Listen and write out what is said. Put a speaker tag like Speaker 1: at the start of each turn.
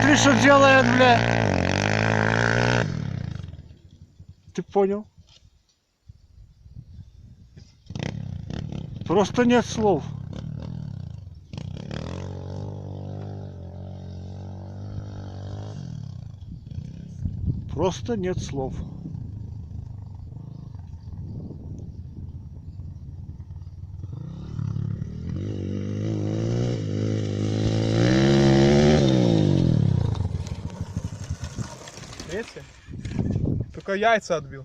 Speaker 1: смотри, что делает, бля. Ты понял? Просто нет слов. Просто нет слов.
Speaker 2: Третье? Только яйца отбил.